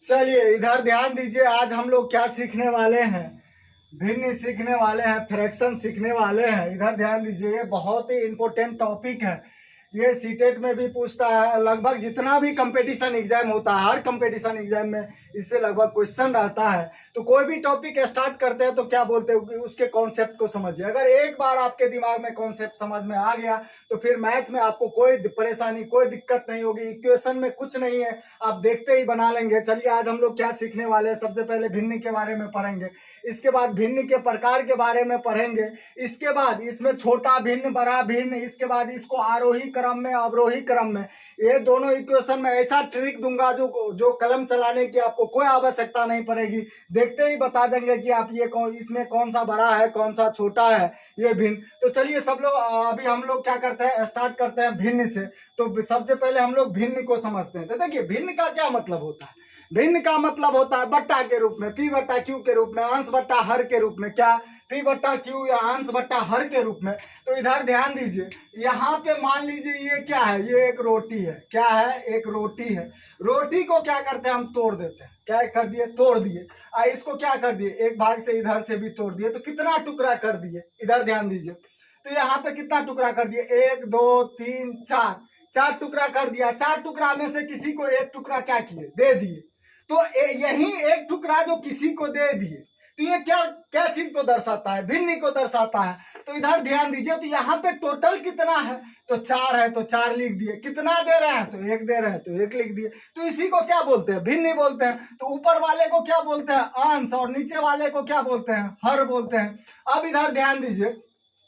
चलिए इधर ध्यान दीजिए। आज हम लोग क्या सीखने वाले हैं? भिन्न सीखने वाले हैं, फ्रैक्शन सीखने वाले हैं। इधर ध्यान दीजिए, ये बहुत ही इम्पोर्टेंट टॉपिक है। ये सीटेट में भी पूछता है। लगभग जितना भी कंपटीशन एग्जाम होता है, हर कंपटीशन एग्जाम में इससे लगभग क्वेश्चन रहता है। तो कोई भी टॉपिक स्टार्ट करते हैं तो क्या बोलते हैं कि उसके कॉन्सेप्ट को समझिए। अगर एक बार आपके दिमाग में कॉन्सेप्ट समझ में आ गया तो फिर मैथ में आपको कोई परेशानी, कोई दिक्कत नहीं होगी। इक्वेशन में कुछ नहीं है, आप देखते ही बना लेंगे। चलिए आज हम लोग क्या सीखने वाले हैं। सबसे पहले भिन्न के बारे में पढ़ेंगे, इसके बाद भिन्न के प्रकार के बारे में पढ़ेंगे, इसके बाद इसमें छोटा भिन्न, बड़ा भिन्न, इसके बाद इसको आरोही क्रम में, अवरोही क्रम में, ये दोनों इक्वेशन में ऐसा ट्रिक दूंगा जो कलम चलाने की आपको कोई आवश्यकता नहीं पड़ेगी। देखते ही बता देंगे कि आप ये इसमें कौन सा बड़ा है, कौन सा छोटा है, ये भिन्न। तो चलिए सब लोग अभी हम लोग क्या करते हैं, स्टार्ट करते हैं भिन्न से। तो सबसे पहले हम लोग भिन्न को समझते हैं। तो देखिए भिन्न का क्या मतलब होता है। भिन्न का मतलब होता है बट्टा के रूप में, पी बट्टा क्यू के रूप में, अंश बट्टा हर के रूप में। क्या? पी बट्टा क्यू या अंश बट्टा हर के रूप में। तो इधर ध्यान दीजिए, यहाँ पे मान लीजिए ये क्या है, ये एक रोटी है। क्या है? एक रोटी है। रोटी को क्या करते हैं, हम तोड़ देते हैं। क्या कर दिए? तोड़ दिए। इसको क्या कर दिए, एक भाग से इधर से भी तोड़ दिए। तो कितना टुकड़ा कर दिए? इधर ध्यान दीजिए, तो यहाँ पे कितना टुकड़ा कर दिए, 1 2 3 4, 4 टुकड़ा कर दिया। 4 टुकड़ा में से किसी को एक टुकड़ा क्या किए, दे दिए। तो यही एक टुकड़ा जो किसी को दे दिए, तो ये क्या क्या चीज को दर्शाता है, भिन्न को दर्शाता है। तो इधर ध्यान दीजिए, तो यहाँ पे टोटल कितना है, तो 4 है, तो 4 लिख दिए। कितना दे रहे हैं, तो 1 दे रहे हैं, तो 1 लिख दिए। तो इसी को क्या बोलते हैं, भिन्न बोलते हैं। तो ऊपर वाले को क्या बोलते हैं, अंश, और नीचे वाले को क्या बोलते हैं, हर बोलते हैं। अब इधर ध्यान दीजिए,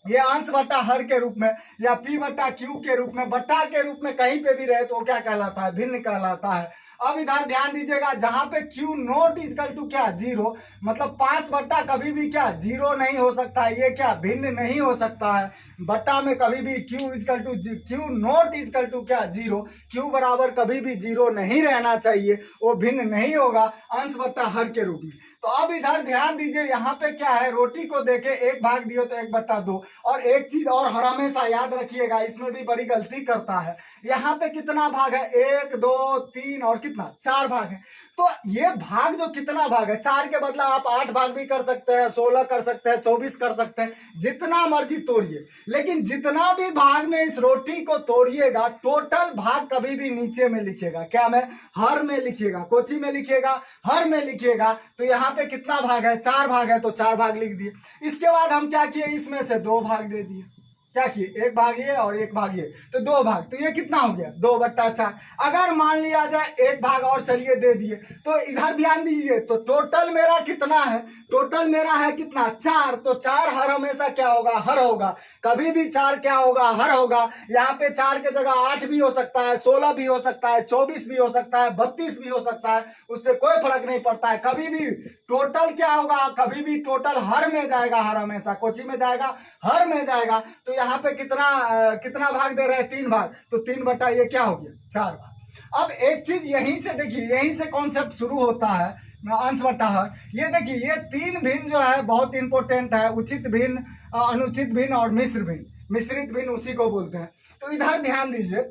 ये अंश बट्टा हर के रूप में या पी बट्टा क्यू के रूप में, बट्टा के रूप में कहीं पे भी रहे तो वो क्या कहलाता है, भिन्न कहलाता है। अब इधर ध्यान दीजिएगा, जहां पे क्यू नॉट इजकल टू क्या, 0, मतलब 5 बट्टा कभी भी क्या 0 नहीं हो सकता है। ये क्या भिन्न नहीं हो सकता है। बट्टा में कभी भी Q equal to, Q not equal to क्या 0, क्यू बराबर कभी भी 0 नहीं रहना चाहिए, वो भिन्न नहीं होगा अंश बट्टा हर के रूप में। तो अब इधर ध्यान दीजिए, यहाँ पे क्या है, रोटी को देखे 1 भाग दियो तो 1 बट्टा 2। और एक चीज और हमेशा याद रखिएगा, इसमें भी बड़ी गलती करता है। यहाँ पे कितना भाग है, 1 2 3 और कितना, 4 भाग है। तो ये भाग जो कितना भाग है, 4 के बदला आप 8 भाग भी कर सकते हैं, 16 कर सकते हैं, 24 कर सकते हैं, जितना मर्जी तोड़िए। लेकिन जितना भी भाग में इस रोटी को तोड़िएगा, टोटल भाग कभी भी नीचे में लिखिएगा। क्या में, हर में लिखिएगा। कोची में लिखिएगा, हर में लिखिएगा। तो यहाँ पे कितना भाग है, 4 भाग है, तो 4 भाग लिख दिए। इसके बाद हम क्या किए, इसमें से 2 भाग दे दिए। क्या किए, 1 भाग ये और 1 भाग ये, तो 2 भाग। तो ये कितना हो गया, 2 बट्टा 4। अगर मान लिया जाए 1 भाग और चलिए दे दिए, तो इधर ध्यान दीजिए, तो टोटल मेरा कितना है, टोटल मेरा है कितना, 4। तो 4 हर हमेशा क्या होगा, हर होगा। कभी भी 4 क्या होगा, हर होगा। यहाँ पे 4 के जगह 8 भी हो सकता है, 16 भी हो सकता है, 24 भी हो सकता है, 32 भी हो सकता है, उससे कोई फर्क नहीं पड़ता है। कभी भी टोटल क्या होगा, कभी भी टोटल हर में जाएगा, हर हमेशा कोची में जाएगा, हर में जाएगा। तो यहाँ पे कितना भाग दे रहे हैं, 3 भाग। तो 3 बट्टा ये क्या हो गया, 4 भाग। अब एक चीज यहीं से देखिए, यहीं से कॉन्सेप्ट शुरू होता है अंश बट्टा हर। ये देखिए, ये 3 भिन्न जो है बहुत इंपॉर्टेंट है। उचित भिन्न, अनुचित भिन्न और मिश्र भिन्न, मिश्रित भिन्न उसी को बोलते हैं। तो इधर ध्यान दीजिए,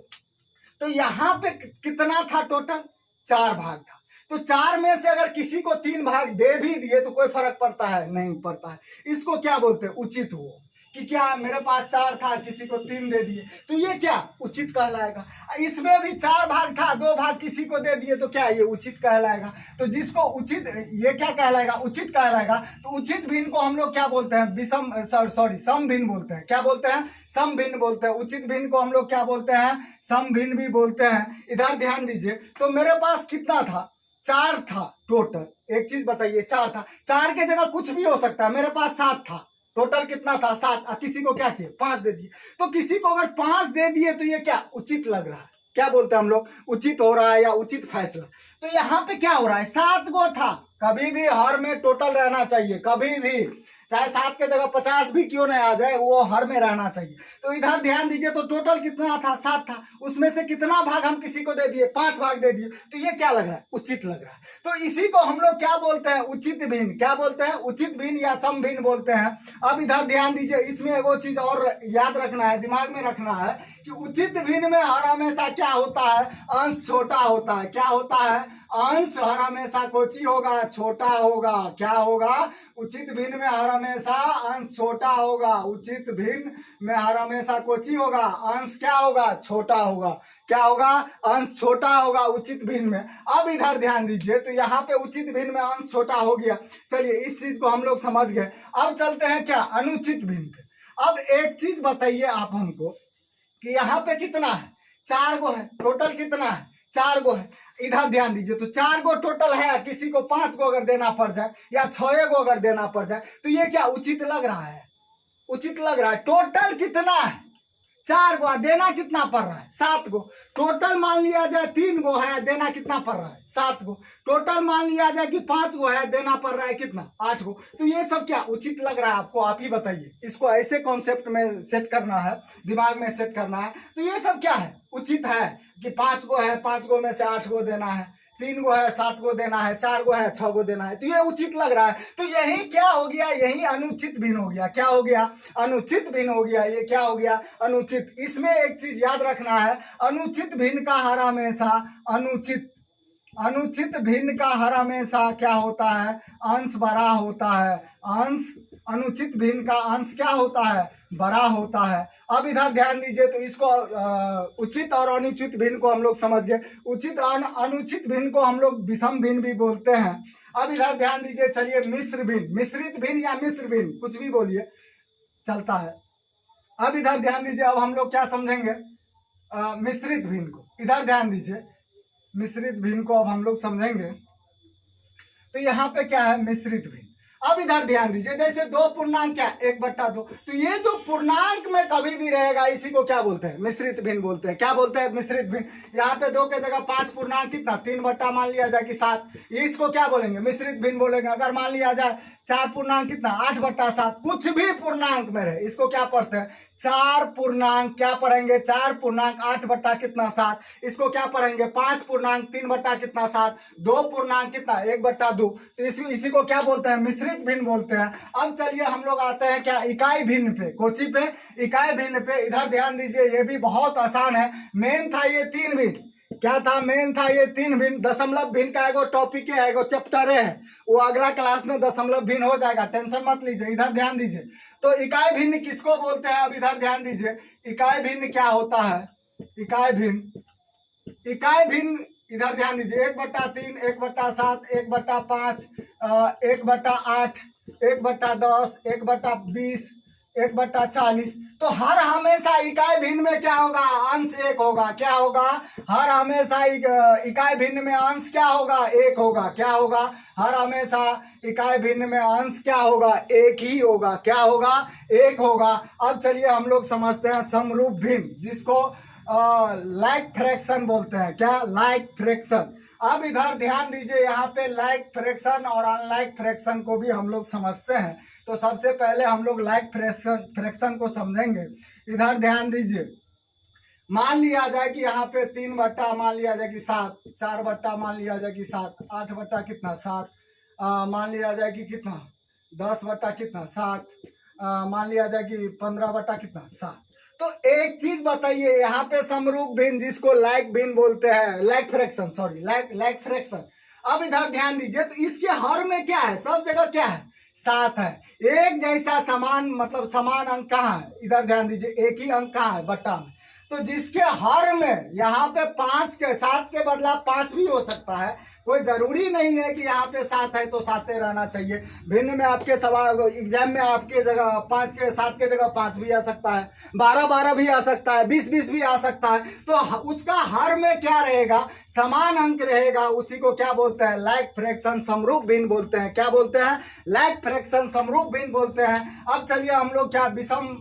तो यहाँ पे कितना था, टोटल 4 भाग था। तो 4 में से अगर किसी को 3 भाग दे भी दिए तो कोई फर्क पड़ता है, नहीं पड़ता है। इसको क्या बोलते हैं, उचित हो। कि क्या मेरे पास 4 था, किसी को 3 दे दिए, तो ये क्या उचित कहलाएगा। इसमें भी 4 भाग था, 2 भाग किसी को दे दिए, तो क्या ये उचित कहलाएगा। तो जिसको उचित, ये क्या कहलाएगा, उचित कहलाएगा। तो उचित भिन्न को हम लोग क्या बोलते हैं, विषम, सॉरी सम भिन्न बोलते हैं। क्या बोलते हैं, सम भिन्न बोलते हैं। उचित भिन्न को हम लोग क्या बोलते हैं, सम भिन्न भी बोलते हैं। इधर ध्यान दीजिए, तो मेरे पास कितना था, 4 था टोटल। एक चीज बताइए, 4 था, 4 के जगह कुछ भी हो सकता है। मेरे पास 7 था, टोटल कितना था, 7। किसी को क्या किए, 5 दे दिए। तो किसी को अगर 5 दे दिए तो ये क्या उचित लग रहा है। क्या बोलते हैं हम लोग, उचित हो रहा है या उचित फैसला। तो यहाँ पे क्या हो रहा है, 7 गो था। कभी भी हर में टोटल रहना चाहिए, कभी भी चाहे 7 के जगह 50 भी क्यों नहीं आ जाए, वो हर में रहना चाहिए। तो इधर ध्यान दीजिए, तो टोटल कितना था, 7 था, उसमें से कितना भाग हम किसी को दे दिए, 5 भाग दे दिए। तो ये क्या लग रहा है, उचित लग रहा है। तो इसी को हम लोग क्या बोलते हैं, उचित भिन्न। क्या बोलते हैं, उचित भिन्न या सम भिन्न बोलते हैं। अब इधर ध्यान दीजिए, इसमें एगो चीज और याद रखना है, दिमाग में रखना है कि उचित भिन्न में हर हमेशा क्या होता है, अंश छोटा होता है। क्या होता है, अंश हर हमेशा कोची होगा, छोटा होगा। क्या होगा, उचित भिन्न में हर हमेशा अंश छोटा होगा। उचित भिन्न में हर हमेशा कोची होगा, अंश क्या होगा, छोटा होगा। क्या होगा, अंश छोटा होगा उचित भिन्न में। अब इधर ध्यान दीजिए, तो यहाँ पे उचित भिन्न में अंश छोटा हो गया। चलिए इस चीज को हम लोग समझ गए। अब चलते हैं क्या, अनुचित भिन्न पे। अब एक चीज बताइए आप हमको कि यहाँ पे कितना है, 4 गो है, टोटल कितना है, 4 गो है। इधर ध्यान दीजिए, तो 4 गो टोटल है, किसी को 5 गो अगर देना पड़ जाए या 6 गो अगर देना पड़ जाए, तो ये क्या उचित लग रहा है, उचित लग रहा है। टोटल कितना है, 4 गो, देना कितना पड़ रहा है, 7 गो। टोटल मान लिया जाए 3 गो है, देना कितना पड़ रहा है, 7 गो। टोटल मान लिया जाए कि 5 गो है, देना पड़ रहा है कितना, 8 गो। तो ये सब क्या उचित लग रहा है आपको, आप ही बताइए। इसको ऐसे कॉन्सेप्ट में सेट करना है, दिमाग में सेट करना है। तो ये सब क्या है, उचित है कि 5 गो है, 5 गो में से 8 गो देना है, 3 गो है 7 गो देना है, 4 गो है 6 गो देना है। तो ये उचित लग रहा है। तो यही क्या हो गया, यही अनुचित भिन्न हो गया। क्या हो गया, अनुचित भिन्न हो गया। ये क्या हो गया, अनुचित। इसमें एक चीज याद रखना है, अनुचित भिन्न का हर हमेशा अनुचित भिन्न का हर हमेशा क्या होता है, अंश बड़ा होता है। अंश, अनुचित भिन्न का अंश क्या होता है, बड़ा होता है। अब इधर ध्यान दीजिए, तो इसको उचित और अनुचित भिन्न को हम लोग समझ गए। उचित और अनुचित भिन्न को हम लोग विषम भिन्न भी बोलते हैं। अब इधर ध्यान दीजिए, चलिए मिश्र भिन्न, मिश्रित भिन्न या मिश्र भिन्न, कुछ भी बोलिए चलता है। अब इधर ध्यान दीजिए, अब हम लोग क्या समझेंगे, मिश्रित भिन्न को। इधर ध्यान दीजिए, मिश्रित भिन्न को अब हम लोग समझेंगे। तो यहाँ पे क्या है, मिश्रित भिन्न। अब इधर ध्यान दीजिए, जैसे 2 पूर्णांक क्या, 1/2। तो ये जो पूर्णांक में कभी भी रहेगा, इसी को क्या बोलते हैं, मिश्रित भिन्न बोलते हैं। क्या बोलते हैं, मिश्रित भिन्न। यहाँ पे 2 के जगह 5 पूर्णांक कितना, 3 मान लिया जाए कि 7, इसको क्या बोलेंगे, मिश्रित भिन्न बोलेंगे। अगर मान लिया जाए 4 पूर्णांक कितना, 8/7, कुछ भी पूर्णांक में रहे, इसको क्या पढ़ते हैं, 4 पूर्णांक क्या पढ़ेंगे, 4 पूर्णांक 8/7। इसको क्या पढ़ेंगे, 5 पूर्णांक 3/7, 2 पूर्णांक कितना, 1/2। तो इसी को क्या बोलते हैं, मिश्रित भिन्न बोलते हैं। अब चलिए हम लोग आते हैं क्या, इकाई भिन्न पे, कोची पे, इकाई भिन्न पे। इधर ध्यान दीजिए, ये भी बहुत आसान है। मेन था ये 3 भिन्न, क्या था, मेन था ये 3 भिन्न। दशमलव भिन्न का एगो टॉपिक है, एगो चैप्टर है, वो अगला क्लास में दशमलव भिन्न हो जाएगा, टेंशन मत लीजिए। इधर ध्यान दीजिए, तो इकाई भिन्न किसको बोलते हैं। अब इधर ध्यान दीजिए, इकाई भिन्न क्या होता है, इकाई भिन्न, इकाई भिन्न इधर ध्यान दीजिए, 1/3, 1/7, 1/5, 1/8, 1/10, 1/20, 1/40। तो हर हमेशा इकाई भिन्न में क्या होगा, अंश 1 होगा। क्या होगा, हर हमेशा इकाई भिन्न में अंश क्या होगा, 1 होगा। क्या होगा, हर हमेशा इकाई भिन्न में अंश क्या होगा, 1 ही होगा। क्या होगा, 1 होगा। अब चलिए हम लोग समझते हैं समरूप भिन्न, जिसको लाइक फ्रैक्शन बोलते हैं। क्या, लाइक फ्रैक्शन। अब इधर ध्यान दीजिए, यहाँ पे लाइक फ्रैक्शन और अनलाइक फ्रैक्शन को भी हम लोग समझते हैं। तो सबसे पहले हम लोग लाइक फ्रैक्शन को समझेंगे। इधर ध्यान दीजिए, मान लिया जाए कि यहाँ पे 3 मान लिया जाए कि 7, 4 मान लिया जाए कि 7, 8 कितना 7, मान लिया जाए कि कितना 10 कितना 7, मान लिया जाए कि 15 कितना 7। तो एक चीज बताइए, यहाँ पे समरूप भिन्न, जिसको लाइक भिन्न बोलते हैं, like fraction, sorry like fraction. अब इधर ध्यान दीजिए, तो इसके हर में क्या है, सब जगह क्या है, 7 है। एक जैसा समान, मतलब समान अंक कहाँ है, इधर ध्यान दीजिए, एक ही अंक कहाँ है, बट्टा में। तो जिसके हर में यहाँ पे 7 के बदला 5 भी हो सकता है। कोई जरूरी नहीं है कि यहाँ पे 7 है तो 7 रहना चाहिए। भिन्न में आपके सवाल एग्जाम में आपके जगह 7 के जगह 5 भी आ सकता है, 12 भी आ सकता है, 20 भी आ सकता है। तो उसका हर में क्या रहेगा, समान अंक रहेगा। उसी को क्या बोलते हैं, लाइक फ्रैक्शन, समरूप भिन्न बोलते हैं। क्या बोलते हैं, लाइक फ्रैक्शन, समरूप भिन्न बोलते हैं। अब चलिए हम लोग क्या विषम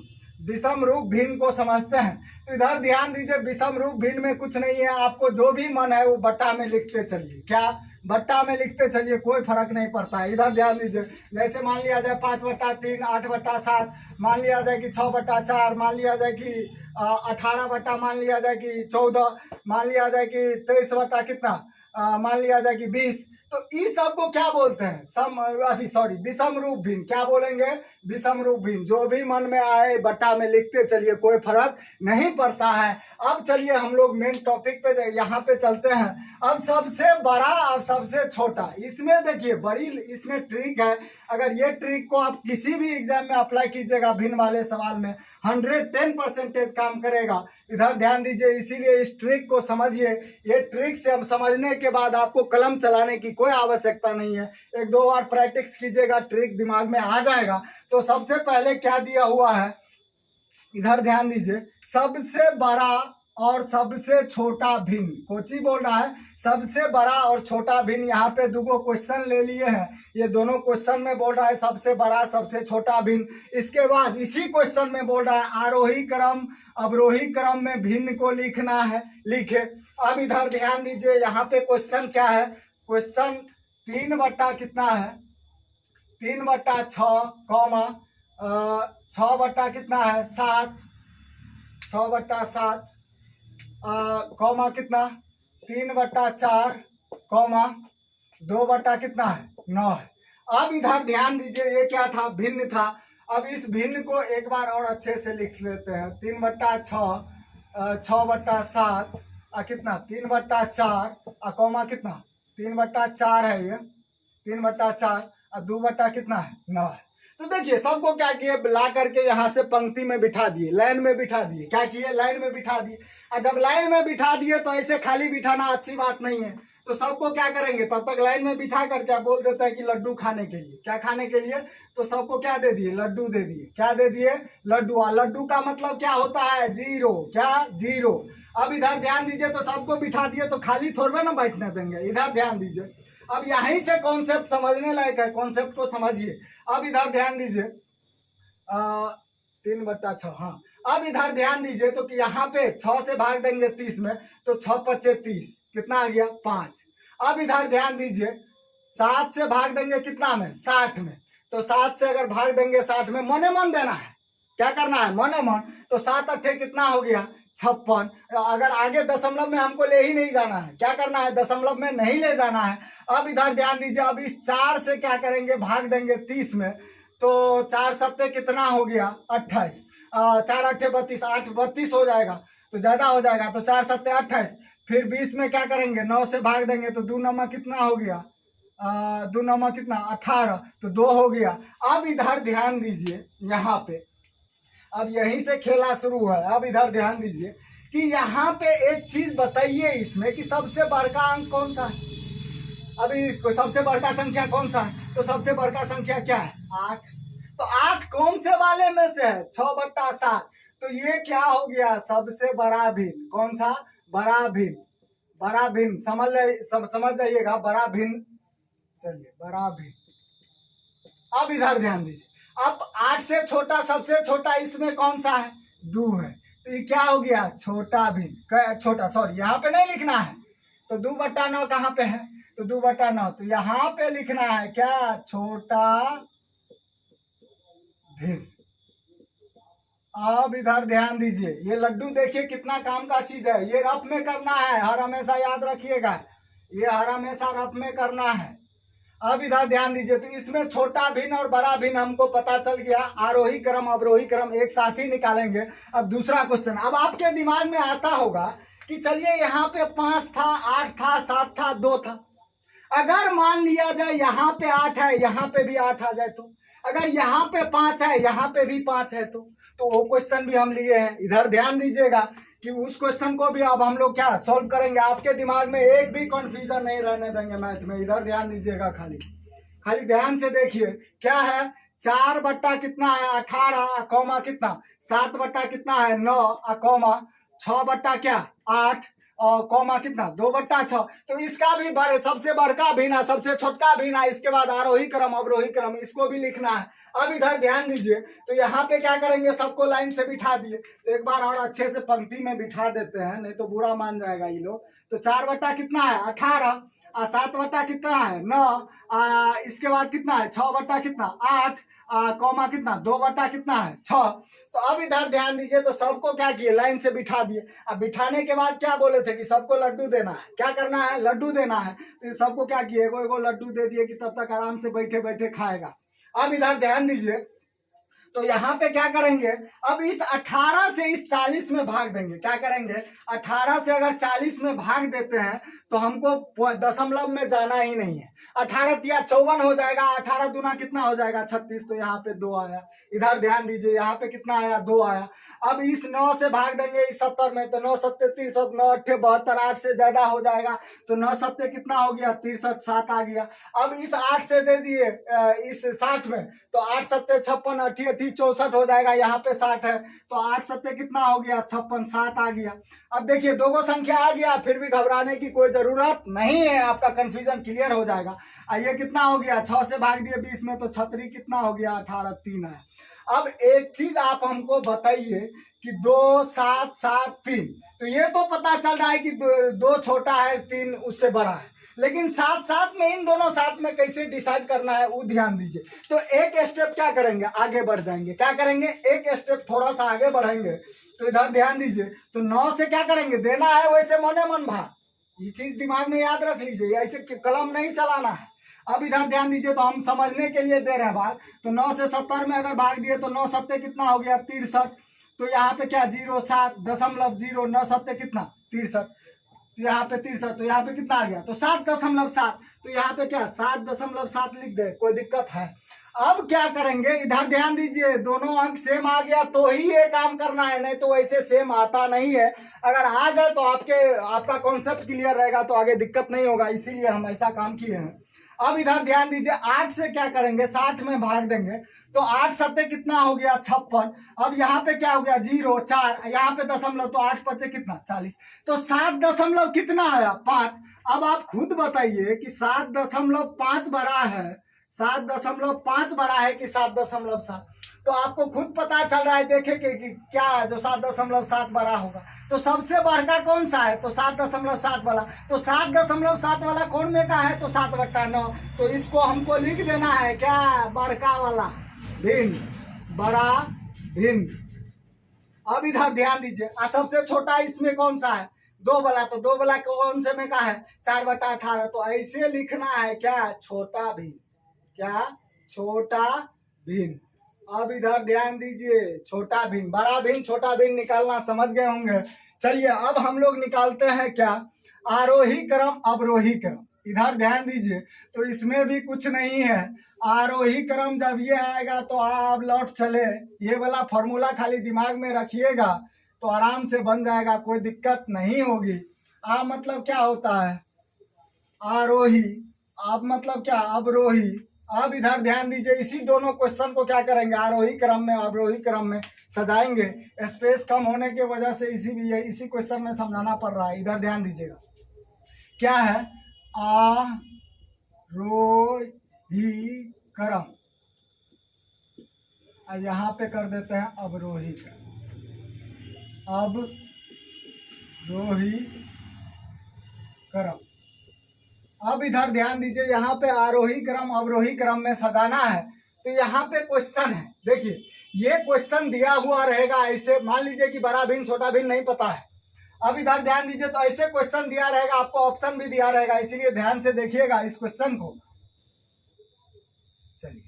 विषम रूप भिन्न को समझते हैं। तो इधर ध्यान दीजिए, विषम रूप भिन्न में कुछ नहीं है, आपको जो भी मन है वो बट्टा में लिखते चलिए। क्या? बट्टा में लिखते चलिए, कोई फर्क नहीं पड़ता है। इधर ध्यान दीजिए, जैसे मान लिया जाए 5/3, 8/7, मान लिया जाए कि 6/4, मान लिया जाए कि 18 मान लिया जाए कि 14, मान लिया जाए कि 23 बटा कितना, मान लिया जाए कि 20। तो इस सब को क्या बोलते हैं? विषम रूप भिन्न। क्या बोलेंगे? विषम रूप भिन्न। जो भी मन में आए बट्टा में लिखते चलिए, कोई फर्क नहीं पड़ता है। अब चलिए हम लोग मेन टॉपिक पे यहाँ पे चलते हैं। अब सबसे बड़ा और सबसे छोटा, इसमें देखिए बड़ी इसमें ट्रिक है। अगर ये ट्रिक को आप किसी भी एग्जाम में अप्लाई कीजिएगा, भिन्न वाले सवाल में 110% काम करेगा। इधर ध्यान दीजिए, इसीलिए इस ट्रिक को समझिए। ये ट्रिक से हम समझने के बाद आपको कलम चलाने की कोई आवश्यकता नहीं है। 1-2 बार प्रैक्टिस कीजिएगा, ट्रिक दिमाग में आ जाएगा। तो सबसे पहले क्या दिया हुआ है, इधर ध्यान दीजिए, सबसे बड़ा और सबसे छोटा भिन्न। कोची बोल रहा है सबसे बड़ा और छोटा भिन्न। यहाँ पे 2 क्वेश्चन ले लिए हैं, ये दोनों क्वेश्चन में बोल रहा है सबसे बड़ा सबसे छोटा भिन्न। इसके बाद इसी क्वेश्चन में बोल रहा है आरोही क्रम अवरोही क्रम में भिन्न को लिखना है, लिखे। अब इधर ध्यान दीजिए, यहाँ पे क्वेश्चन क्या है, क्वेश्चन 3 बट्टा कितना है, 3/6, 6 बट्टा कितना है 7, 6/7, कॉमा कितना 3/4, 2 बट्टा कितना है 9 है। अब इधर ध्यान दीजिए, ये क्या था, भिन्न था। अब इस भिन्न को एक बार और अच्छे से लिख लेते हैं। 3/6, 6/7, कितना 3/4, कॉमा कितना 3/4 है, ये 3/4, और 2 बट्टा कितना है 9 है। तो देखिए सबको क्या किए, ला करके यहाँ से पंक्ति में बिठा दिए, लाइन में बिठा दिए। क्या किए, लाइन में बिठा दिए। और जब लाइन में बिठा दिए तो ऐसे खाली बिठाना अच्छी बात नहीं है। तो सबको क्या करेंगे, तब तक लाइन में बिठा कर क्या बोल देता है कि लड्डू खाने के लिए। क्या खाने के लिए? तो सबको क्या दे दिए, लड्डू दे दिए। क्या दे दिए, लड्डू। और लड्डू का मतलब क्या होता है, 0। क्या, 0। अब इधर ध्यान दीजिए, तो सबको बिठा दिए तो खाली थोड़े ना बैठने देंगे। इधर ध्यान दीजिए, अब यहीं से कॉन्सेप्ट समझने लायक है, कॉन्सेप्ट को समझिए। अब इधर ध्यान दीजिए, 3/6, हाँ। अब इधर ध्यान दीजिए, तो कि यहाँ पे 6 से भाग देंगे 30 में, तो 6×5 = 30, कितना आ गया 5। अब इधर ध्यान दीजिए, 7 से भाग देंगे कितना में 60 में, तो 7 से अगर भाग देंगे 60 में, मने मन देना है। क्या करना है, मने मन। तो 7×8 कितना हो गया 56। अगर आगे दशमलव में हमको ले ही नहीं जाना है, क्या करना है, दशमलव में नहीं ले जाना है। अब इधर ध्यान दीजिए, अब इस 4 से क्या करेंगे, भाग देंगे 30 में, तो 4×7 कितना हो गया 28, 4×8 = 32, 8 32 हो जाएगा, तो ज्यादा हो जाएगा, तो 4×7 = 28। फिर 20 में क्या करेंगे, 9 से भाग देंगे, तो 2 9 कितना हो गया, 2 9 कितना 18, तो 2 हो गया। अब इधर ध्यान दीजिए, यहाँ पे अब यहीं से खेला शुरू है। अब इधर ध्यान दीजिए कि यहाँ पे एक चीज बताइए इसमें कि सबसे बड़का अंक कौन सा है। अभी सबसे बड़का संख्या कौन सा है, तो सबसे बड़का संख्या क्या है 8। तो 8 कौन से वाले में से है, 6/7। तो ये क्या हो गया, सबसे बड़ा भिन्न। कौन सा, बड़ा भिन्न, बड़ा भिन्न। समझ जाइएगा, बड़ा भिन्न। चलिए, बड़ा भिन्न। अब इधर ध्यान दीजिए, अब 8 से छोटा सबसे छोटा इसमें कौन सा है, 2 है। तो ये क्या हो गया, छोटा भिन्न, छोटा, सॉरी यहाँ पे नहीं लिखना है। तो 2/9 कहाँ पे है, तो 2/9, तो यहाँ पे लिखना है क्या, छोटा भिन्न। अब इधर ध्यान दीजिए, ये लड्डू देखिए कितना काम का चीज है। ये रफ में करना है, हर हमेशा याद रखिएगा, ये हर हमेशा रफ में करना है। अब इधर ध्यान दीजिए, तो इसमें छोटा भिन्न और बड़ा भिन्न हमको पता चल गया। आरोही क्रम अवरोही क्रम एक साथ ही निकालेंगे। अब दूसरा क्वेश्चन, अब आपके दिमाग में आता होगा कि चलिए यहाँ पे 5 था, 8 था, 7 था, 2 था। अगर मान लिया जाए यहाँ पे 8 है, यहाँ पे भी 8 आ जाए, तो अगर यहाँ पे 5 है, यहाँ पे भी 5 है, तो वो क्वेश्चन भी हम लिए हैं। इधर ध्यान दीजिएगा कि उस क्वेश्चन को भी अब हम लोग क्या सॉल्व करेंगे। आपके दिमाग में एक भी कंफ्यूजन नहीं रहने देंगे मैथ में। इधर ध्यान दीजिएगा, खाली ध्यान से देखिए क्या है। 4 बट्टा कितना है 18, कौमा कितना 7 बट्टा कितना है 9, कौमा 6 बट्टा क्या 8, और कॉमा कितना 2/6। तो इसका भी सबसे बड़का भिन्न, सबसे छोटका भिन्न, इसके बाद आरोही क्रम अवरोही क्रम, इसको भी लिखना है। अब इधर ध्यान दीजिए, तो यहाँ पे क्या करेंगे, सबको लाइन से बिठा दिए। तो एक बार और अच्छे से पंक्ति में बिठा देते हैं, नहीं तो बुरा मान जाएगा ये लोग। तो 4 बटा कितना है 18, 7 बटा कितना है 9, इसके बाद कितना है 6 बटा कितना 8, कॉमा कितना 2 बटा कितना है 6। तो अब इधर ध्यान दीजिए, तो सबको क्या किए, लाइन से बिठा दिए। अब बिठाने के बाद क्या बोले थे कि सबको लड्डू देना है, क्या करना है, लड्डू देना है। तो सबको क्या किए, एगो लड्डू दे दिए कि तब तक आराम से बैठे बैठे खाएगा। अब इधर ध्यान दीजिए, तो यहाँ पे क्या करेंगे, अब इस 18 से इस 40 में भाग देंगे। क्या करेंगे, 18 से अगर 40 में भाग देते हैं तो हमको दशमलव में जाना ही नहीं है। 18 तिया 54 हो जाएगा, 18 दूना कितना हो जाएगा 36। तो यहाँ पे 2 आया। इधर ध्यान दीजिए, यहाँ पे कितना आया 2 आया। अब इस 9 से भाग देंगे इस 70 में, तो 9 7 63, 9 8 72, 8 से ज्यादा हो जाएगा। तो 9 7 कितना हो गया 63, 7 आ गया। अब इस 8 से दे दिए इस 60 में, तो 8 7 56, 8 8 64 हो जाएगा। यहाँ पे 60 है, तो 8 7 कितना हो गया 56, 7 आ गया। अब देखिए दो संख्या आ गया, फिर भी घबराने की कोई जरूरत नहीं है, आपका कंफ्यूजन क्लियर हो जाएगा। ये कितना हो गया, 6 से भाग दिए 20 में, तो 36 कितना हो गया 18, 3 है। अब एक चीज आप हमको बताइए कि 2 7 7 3, तो ये तो पता चल रहा है कि 2 छोटा है 3 उससे बड़ा है, लेकिन 7 7 में इन दोनों साथ में कैसे डिसाइड करना है वो ध्यान दीजिए। तो एक स्टेप क्या करेंगे, आगे बढ़ जाएंगे। क्या करेंगे, एक स्टेप थोड़ा सा आगे बढ़ेंगे। तो इधर ध्यान दीजिए, तो 9 से क्या करेंगे, देना है वैसे मने मन भाग, ये चीज दिमाग में याद रख लीजिए, ऐसे कलम नहीं चलाना है। अब इधर ध्यान दीजिए, तो हम समझने के लिए दे रहे हैं भाग। तो 9 से 70 में अगर भाग दिए तो 9 7 कितना हो गया 63। तो यहाँ पे क्या 0 7 0.0, 9 7 कितना 63, तो यहाँ पे 63, तो यहाँ पे कितना आ गया, तो 7.7। तो यहाँ पे क्या 7.7 लिख दे, कोई दिक्कत है। अब क्या करेंगे, इधर ध्यान दीजिए, दोनों अंक सेम आ गया तो ही ये काम करना है, नहीं तो वैसे सेम आता नहीं है। अगर आ जाए तो आपका कॉन्सेप्ट क्लियर रहेगा, तो आगे दिक्कत नहीं होगा, इसीलिए हम ऐसा काम किए हैं। अब इधर ध्यान दीजिए, 8 से क्या करेंगे 60 में भाग देंगे। तो 8 7 कितना हो गया 56। अब यहाँ पे क्या हो गया 0 4, यहाँ पे दशमलव, तो 8 5 कितना 40। तो 7 दशमलव कितना आया 5। अब आप खुद बताइए कि 7.5 बड़ा है, 7.5 बड़ा है कि 7.7। तो आपको खुद पता चल रहा है, देखे कि क्या है जो 7.7 बड़ा होगा। तो सबसे बड़का कौन सा है, तो 7.7 वाला। तो 7.7 वाला कौन में का है, तो 7/9। तो इसको हमको लिख देना है क्या, बड़का वाला भिन्न, बड़ा भिन्न। अब इधर ध्यान दीजिए, सबसे छोटा इसमें कौन सा है 2 वाला। तो 2 वाला कौन से में का है 4/18। तो ऐसे लिखना है क्या, छोटा भिन्न, क्या छोटा भिन्न। अब इधर ध्यान दीजिए, छोटा भिन्न, बड़ा भिन्न, छोटा भिन्न निकालना समझ गए होंगे। चलिए अब हम लोग निकालते हैं क्या, आरोही क्रम अवरोही क्रम। इधर ध्यान दीजिए, तो इसमें भी कुछ नहीं है। आरोही क्रम जब ये आएगा तो आप लौट चले, ये वाला फॉर्मूला खाली दिमाग में रखिएगा तो आराम से बन जाएगा, कोई दिक्कत नहीं होगी। मतलब क्या होता है आरोही, आप मतलब क्या अवरोही। अब इधर ध्यान दीजिए, इसी दोनों क्वेश्चन को क्या करेंगे, आरोही क्रम में अवरोही क्रम में सजाएंगे। स्पेस कम होने की वजह से इसी क्वेश्चन में समझाना पड़ रहा है। इधर ध्यान दीजिएगा, क्या है आरोही क्रम, यहाँ पे कर देते हैं अवरोही क्रम, अवरोही क्रम। अब इधर ध्यान दीजिए, यहाँ पे आरोही क्रम अवरोही क्रम में सजाना है। तो यहाँ पे क्वेश्चन है, देखिए ये क्वेश्चन दिया हुआ रहेगा ऐसे, मान लीजिए कि बड़ा भिन्न छोटा भिन्न नहीं पता है। अब इधर ध्यान दीजिए, तो ऐसे क्वेश्चन दिया रहेगा, आपको ऑप्शन भी दिया रहेगा, इसीलिए ध्यान से देखिएगा इस क्वेश्चन को। चलिए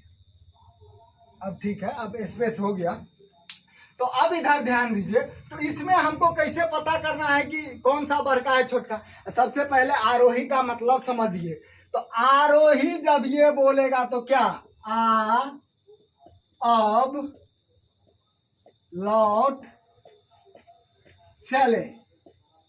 अब ठीक है, अब स्पेस हो गया। तो अब इधर ध्यान दीजिए, तो इसमें हमको कैसे पता करना है कि कौन सा बड़का है छोटका। सबसे पहले आरोही का मतलब समझिए। तो आरोही जब ये बोलेगा तो क्या अब लौट चले।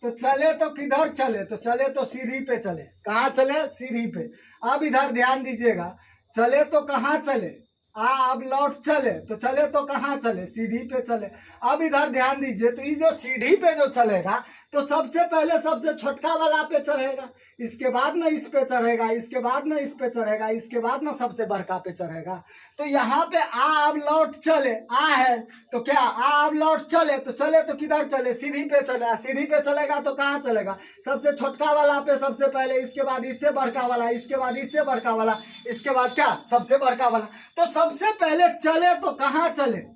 तो चले तो किधर चले, तो चले तो सीढ़ी पे चले। कहाँ चले, सीढ़ी पे। अब इधर ध्यान दीजिएगा, चले तो कहाँ चले, अब लौट चले तो चले तो कहाँ चले, सीढ़ी पे चले। अब इधर ध्यान दीजिए, तो ये जो सीढ़ी पे जो चलेगा तो सबसे पहले सबसे छोटका वाला पे चढ़ेगा, इसके बाद ना इस पे चढ़ेगा, इसके बाद ना इस पे चढ़ेगा, इसके बाद ना सबसे बड़का पे चढ़ेगा। तो यहाँ पे अब लौट चले, है तो क्या अब लौट चले तो किधर चले, सीढ़ी पे चले। सीढ़ी पे चलेगा तो कहाँ चलेगा, सबसे छोटका वाला पे सबसे पहले, इसके बाद इससे बड़का वाला, इसके बाद इससे बड़का वाला, इसके बाद क्या सबसे बड़का वाला। तो सबसे पहले चले तो कहाँ चले,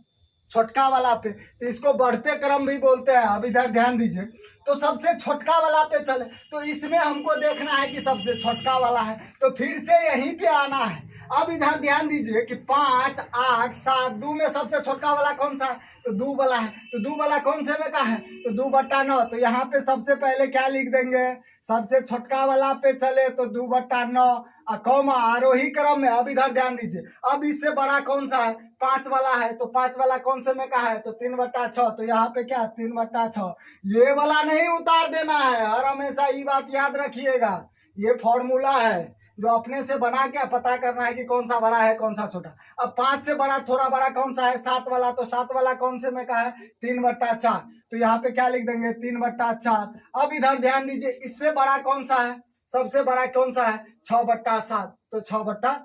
छोटका वाला पे। तो इसको बढ़ते क्रम भी बोलते हैं। अब इधर ध्यान दीजिए, तो सबसे छोटका वाला पे चले, तो इसमें हमको देखना है कि सबसे छोटका वाला है, तो फिर से यहीं पे आना है। अब इधर ध्यान दीजिए कि 5, 8, 7, 2 में सबसे छोटका वाला कौन सा है, तो 2 वाला है। तो 2 वाला कौन से में का है, तो 2/9। तो यहाँ पे सबसे पहले क्या लिख देंगे, सबसे छोटका वाला पे चले तो 2/9 कौमा आरोही क्रम में। अब इधर ध्यान दीजिए, अब इससे बड़ा कौन सा है, 5 वाला है। तो 5 वाला कौन से में का है, तो 3/6। तो यहाँ पे क्या 3/6, ये वाला नहीं उतार देना है। और हमेशा ये बात याद रखिएगा, ये फॉर्मूला है जो अपने से बना के पता करना है कि कौन सा बड़ा है कौन सा छोटा। अब 5 से बड़ा थोड़ा बड़ा कौन सा है, 7 वाला। तो 7 वाला कौन से में का है, 3/4। तो यहाँ पे क्या लिख देंगे, 3/4। अब इधर ध्यान दीजिए, इससे बड़ा कौन सा है, सबसे बड़ा कौन सा है, 6/7। तो 6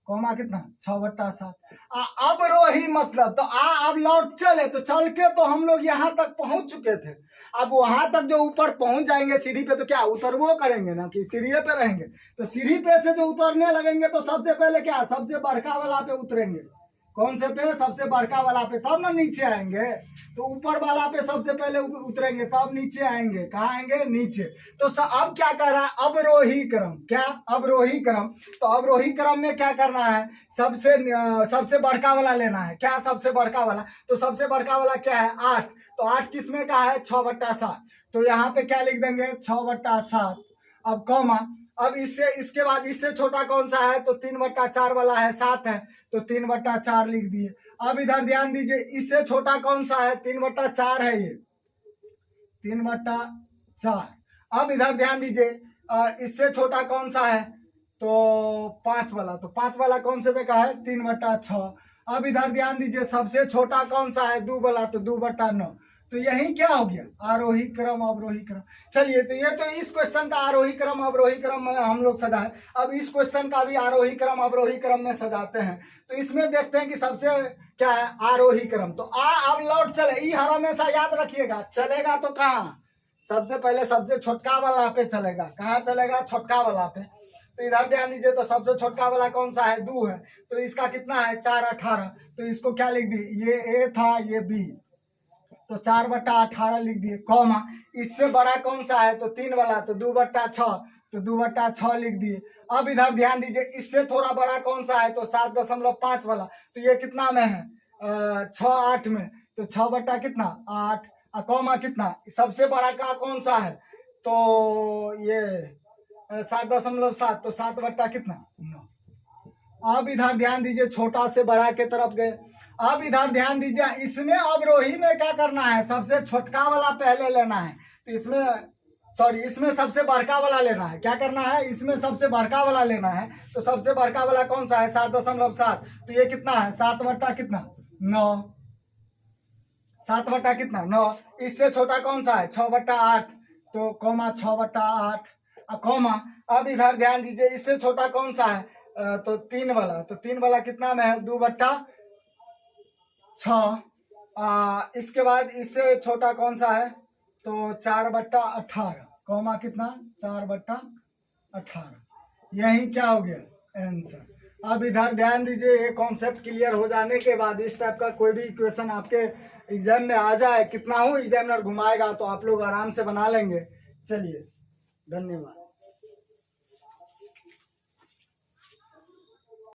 कौमा कितना, 6/7। अब रोही मतलब, तो अब लौट चले तो चल के तो हम लोग यहाँ तक पहुंच चुके थे। अब वहां तक जो ऊपर पहुंच जाएंगे सीढ़ी पे, तो क्या उतरवो करेंगे ना, कि सीढ़ी पे रहेंगे। तो सीढ़ी पे से जो उतरने लगेंगे तो सबसे पहले क्या, सबसे बड़का वाला पे उतरेंगे। कौन से पे, सबसे बड़का वाला पे, तब ना नीचे आएंगे। तो ऊपर वाला पे सबसे पहले उतरेंगे तब नीचे आएंगे, कहाँ आएंगे, नीचे। तो अब क्या कर रहा है, अवरोही क्रम। क्या, अवरोही क्रम। तो अवरोही क्रम में क्या करना है, सबसे बड़का वाला लेना है। क्या, सबसे बड़का वाला। तो सबसे बड़का वाला क्या है, 8। तो 8 किसमें का है, 6/7। तो यहाँ पे क्या लिख देंगे, 6/7। अब कौमा, अब इसके बाद इससे छोटा कौन सा है, तो 3/4 वाला है, 7 है। तो 3/4 लिख दिए। अब इधर ध्यान दीजिए, इससे छोटा कौन सा है, 3/4 है, ये 3/4। अब इधर ध्यान दीजिए, इससे छोटा कौन सा है, तो 5 वाला। तो 5 वाला कौन से में का है, 3/6। अब इधर ध्यान दीजिए, सबसे छोटा कौन सा है, 2 वाला। तो 2/9। तो यही क्या हो गया, आरोही क्रम अवरोही क्रम। चलिए, तो ये तो इस क्वेश्चन का आरोही क्रम अवरोही क्रम में हम लोग सजाए। अब इस क्वेश्चन का भी आरोही क्रम अवरोही क्रम में सजाते हैं। तो इसमें देखते हैं कि सबसे क्या है, आरोही क्रम। तो अब लौट चले, ये हर हमेशा याद रखिएगा, चलेगा तो कहाँ, सबसे पहले सबसे छोटका वाला पे चलेगा। कहाँ चलेगा, छोटका वाला पे। तो इधर ध्यान दीजिए, तो सबसे छोटका वाला कौन सा है, 2 है। तो इसका कितना है, 4/18। तो इसको क्या लिख दी, ये ए था, ये बी। तो 4/18 लिख दिए, कौमा इससे बड़ा कौन सा है, तो 3 वाला। तो 2/6। तो 2/6 लिख दिए। अब इधर ध्यान दीजिए, इससे थोड़ा बड़ा कौन सा है, तो 7.5 वाला। तो ये कितना में है, 6/8 में। तो 6 कितना 8, कौमा कितना, सबसे बड़ा का कौन सा है, तो ये 7.7। तो 7 कितना 9। अब इधर ध्यान दीजिए, छोटा से बड़ा के तरफ गए। अब इधर ध्यान दीजिए, इसमें अवरोही में क्या करना है, सबसे छोटका वाला पहले लेना है। तो इसमें सबसे बड़का वाला लेना है। क्या करना है, इसमें सबसे बड़का वाला लेना है। तो सबसे बड़का वाला कौन सा है, 7.7। तो ये कितना है, 7 कितना 9। 7 कितना 9। इससे छोटा कौन सा है, 6/8। तो कौमा 6/8 कौमा। अब इधर ध्यान दीजिए, इससे छोटा कौन सा है, तो 3 वाला। तो 3 वाला कितना में है, 2/6। इसके बाद इससे छोटा कौन सा है, तो 4/18। कौमा कितना, 4/18। यही क्या हो गया आंसर। अब इधर ध्यान दीजिए, ये कॉन्सेप्ट क्लियर हो जाने के बाद इस टाइप का कोई भी इक्वेशन आपके एग्जाम में आ जाए, कितना हो एग्जामिनर घुमाएगा तो आप लोग आराम से बना लेंगे। चलिए, धन्यवाद।